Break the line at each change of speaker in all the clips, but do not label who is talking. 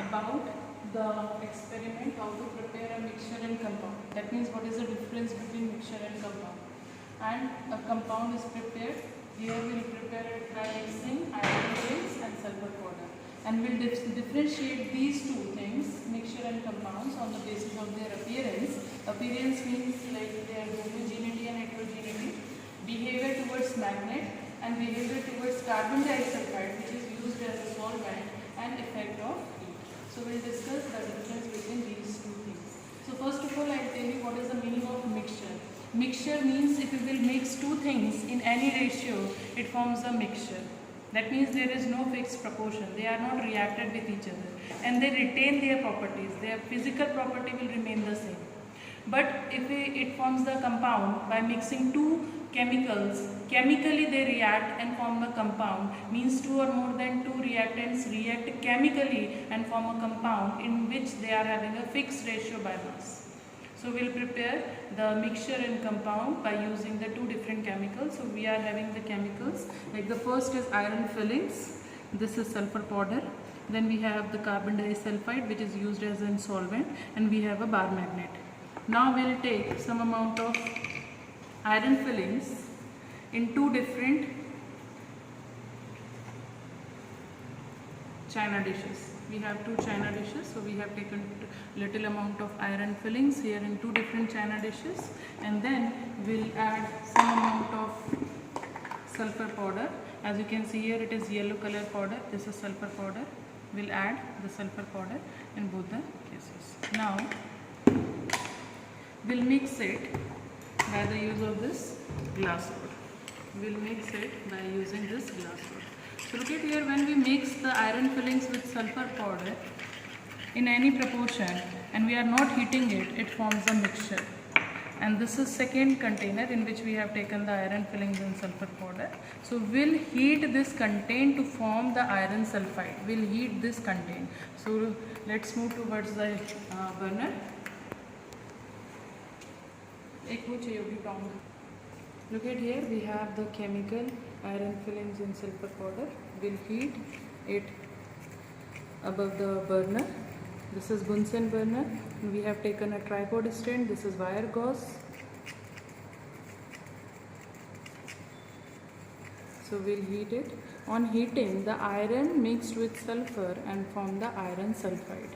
about the experiment how to prepare a mixture and compound. That means what is the difference between mixture and compound. And a compound is prepared. Here we will prepare it by mixing iron filings and sulfur powder. And we will differentiate these two things, mixture and compounds, on the basis of their appearance. Appearance means like their homogeneity and heterogeneity, behavior towards magnet, and behavior towards carbon disulfide, which is used as a solvent, and effect of heat. So we will discuss the difference between these two things. So first of all, I will tell you what is the meaning of mixture. Mixture means if you will mix two things in any ratio, it forms a mixture. That means there is no fixed proportion. They are not reacted with each other, and they retain their properties. Their physical property will remain the same. But if it forms the compound by mixing two chemicals, chemically they react and form a compound, means two or more than two reactants react chemically and form a compound in which they are having a fixed ratio by mass. So we will prepare the mixture and compound by using the two different chemicals. So we are having the chemicals, like the first is iron fillings, this is sulfur powder, then we have the carbon disulfide which is used as a solvent, and we have a bar magnet. Now we will take some amount of iron fillings in two different china dishes. We have two china dishes, so we have taken little amount of iron fillings here in two different china dishes, and then we'll add some amount of sulfur powder. As you can see here, it is yellow color powder, this is sulfur powder. We'll add the sulfur powder in both the cases. Now we'll mix it by the use of this glass rod. We'll mix it by using this glass rod. So look at here, when we mix the iron fillings with sulfur powder in any proportion and we are not heating it, it forms a mixture. And this is second container in which we have taken the iron fillings and sulfur powder. So we'll heat this content to form the iron sulfide. We'll heat this content. So let's move towards the burner. Look at here, we have the chemical iron fillings and sulfur powder. We'll heat it above the burner. This is Bunsen burner. We have taken a tripod stand. This is wire gauze. So we'll heat it. On heating, the iron mixed with sulfur and form the iron sulfide.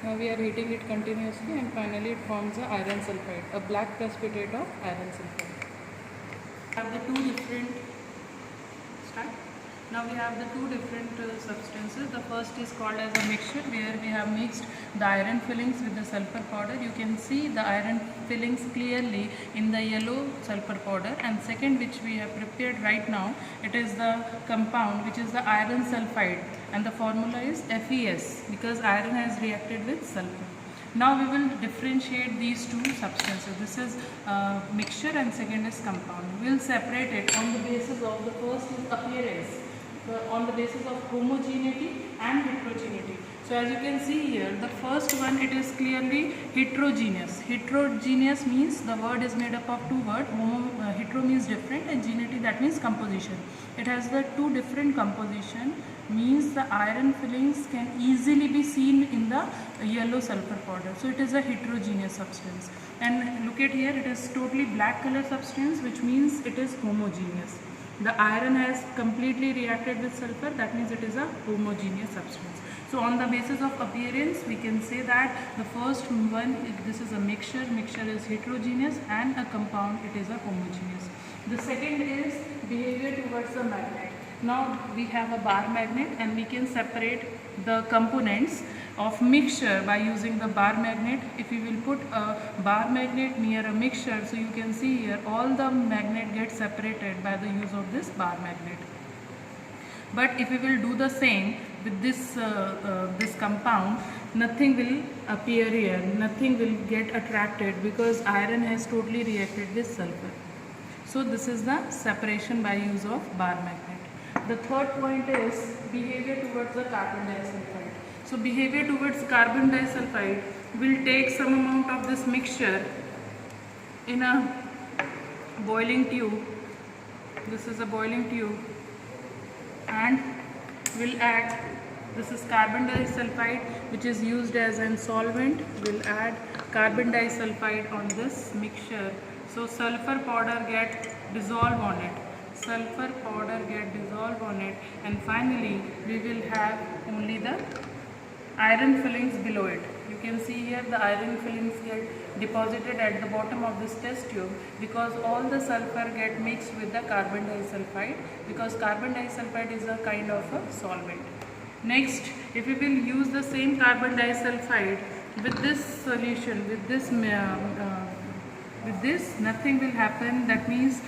Now we are heating it continuously, and finally it forms a iron sulfide, a black precipitate of iron sulfide. Have the two different Now we have the two different substances. The first is called as a mixture, where we have mixed the iron fillings with the sulfur powder. You can see the iron fillings clearly in the yellow sulfur powder. And second, which we have prepared right now, it is the compound which is the iron sulfide, and the formula is FeS because iron has reacted with sulfur. Now we will differentiate these two substances. This is mixture and second is compound. We will separate it on the basis of the first is appearance, on the basis of homogeneity and heterogeneity. So as you can see here, the first one, it is clearly heterogeneous. Heterogeneous means the word is made up of two words. Hetero means different and geneity, that means composition. It has the two different composition, means the iron fillings can easily be seen in the yellow sulfur powder. So it is a heterogeneous substance. And look at here, it is totally black color substance, which means it is homogeneous. The iron has completely reacted with sulfur, that means it is a homogeneous substance. So on the basis of appearance, we can say that the first one, this is a mixture is heterogeneous, and a compound, it is a homogeneous. The second is behavior towards the magnet. Now we have a bar magnet, and we can separate the components of mixture by using the bar magnet. If you will put a bar magnet near a mixture, so you can see here all the magnet gets separated by the use of this bar magnet. But if we will do the same with this compound, nothing will appear here, nothing will get attracted because iron has totally reacted with sulfur. So this is the separation by use of bar magnet. The third point is behavior towards the carbon disulfide. So behavior towards carbon disulfide will take some amount of this mixture in a boiling tube. This is a boiling tube, and will add, this is carbon disulfide which is used as an solvent. Will add carbon disulfide on this mixture. So sulfur powder get dissolved on it. Sulfur powder get dissolved on it, and finally we will have only the iron fillings below it. You can see here the iron fillings get deposited at the bottom of this test tube because all the sulfur get mixed with the carbon disulfide, because carbon disulfide is a kind of a solvent. Next, if we will use the same carbon disulfide with this solution, with this nothing will happen. That means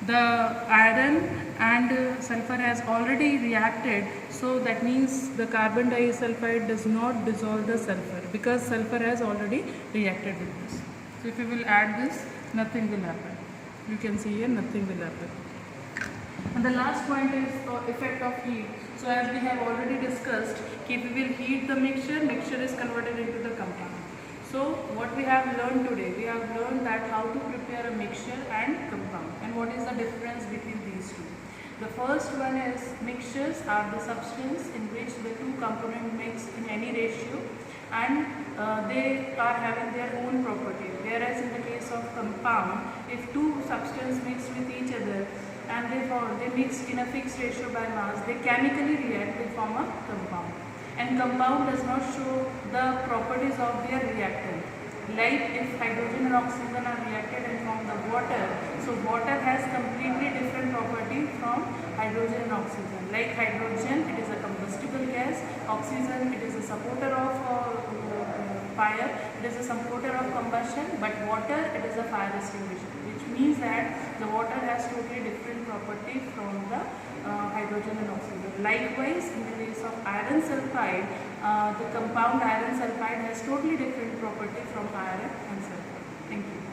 the iron and sulfur has already reacted, so that means the carbon disulfide does not dissolve the sulfur because sulfur has already reacted with this. So if you will add this, nothing will happen. You can see here nothing will happen. And the last point is effect of heat. So as we have already discussed, if we will heat the mixture, mixture is converted into the compound. So what we have learned today, we have learned that how to prepare a mixture and compound, and what is the difference between these two. The first one is mixtures are the substance in which the two components mix in any ratio, and they are having their own property. Whereas in the case of compound, if two substances mix with each other and they mix in a fixed ratio by mass, they chemically react, they form a compound. And compound does not show the properties of their reactant. Like if hydrogen and oxygen are reacted and form the water, so water has completely different property from hydrogen and oxygen. Like hydrogen, it is a combustible gas. Oxygen, it is a supporter of fire. It is a supporter of combustion. But water, it is a fire extinguisher, which means that the water has totally different property from the hydrogen and oxygen. Likewise, in the case of iron sulfide, the compound iron sulfide has totally different property from iron and sulfur. Thank you.